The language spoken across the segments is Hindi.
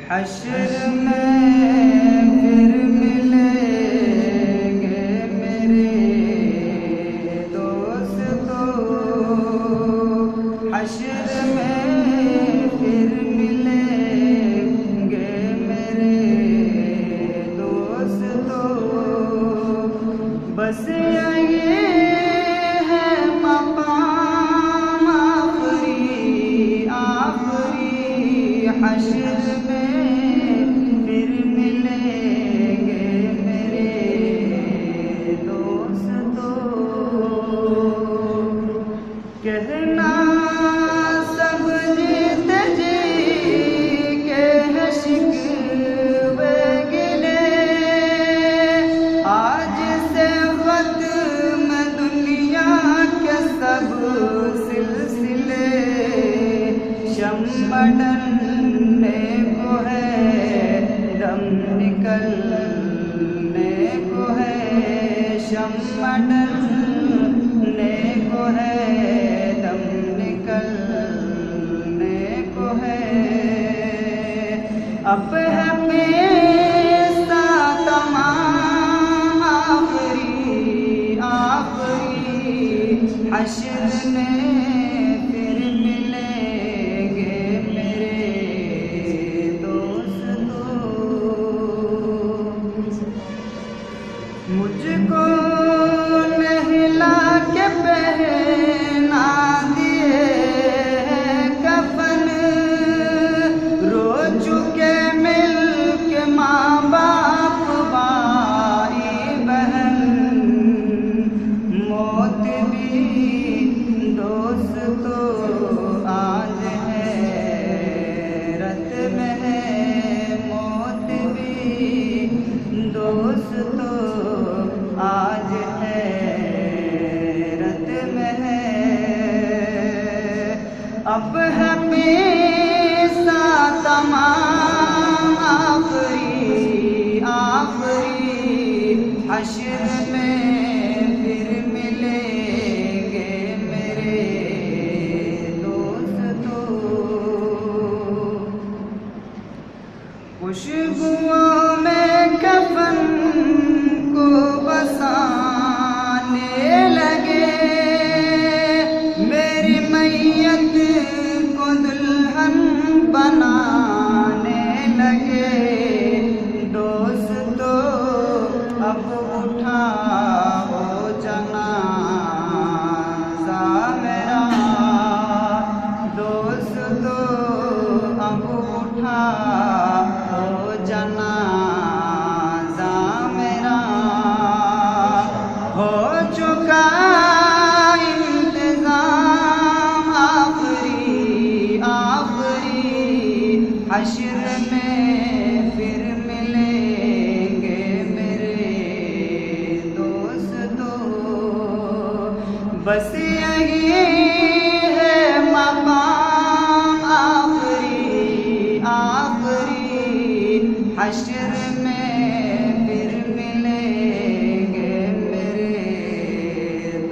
हश्र में फिर मिलेंगे मेरे दोस्तों, हश्र में फिर मिलेंगे मेरे दोस्तों। बस ये है मकाम आखिरी आखिरी, हश्र में फिर मिलेंगे मेरे दोस्तों। कहना सब जीत जी के है शिकवे गिले, आज से खत्म दुनिया के सब सिलसिले। शम्मा ढलने को है दम निकलने को है, शम्मा ढलने को है दम निकलने को है। अब है पेशा तमाम आखिरी आखिरी, हश्र में फिर मिलेंगे मेरे दोस्तों। मुझको नहला के पहना दिए कफन, रो चुके मिल के माँ बाप भाई बहन। मौत भी दोस्तों आज हैरत में है, मौत भी दोस्तों आज हैरत में है। अब है पेशा तमाम आखिरी आखिरी, हश्र में फिर मिलेंगे मेरे दोस्तों। खुशबुओं में कफन को बसाने लगे, मेरी मैयत को दुल्हन बनाने लगे। दोस्तों अब उठाओ जनाज़ा मेरा, दोस्तों अब उठाओ जनाज़ा मेरा। हो चुका इंतज़ाम आखिरी आखिरी, हश्र में फिर मिलेंगे मेरे दोस्तों। बस यही है मकाम आखिरी आखिरी, हश्र में फिर मिलेंगे मेरे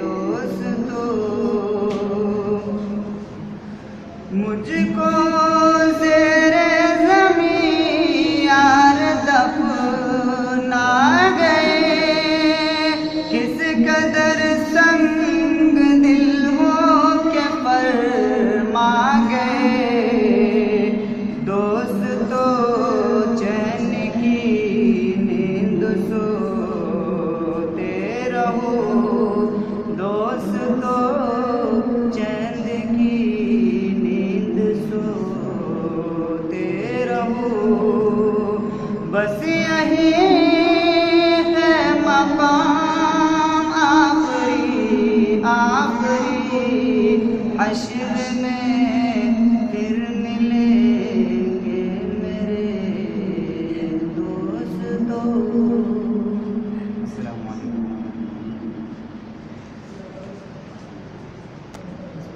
दोस्तों। मुझको ज़ेरे ज़मीं यार दफना गए, किस कदर संग दिल हो के फरमा गए। दोस्तों चैन की नींद सोते रहो, दोस्तों चैन की नींद सोते रहो। बस यही है मकाम आखिरी आखिरी, हश्र में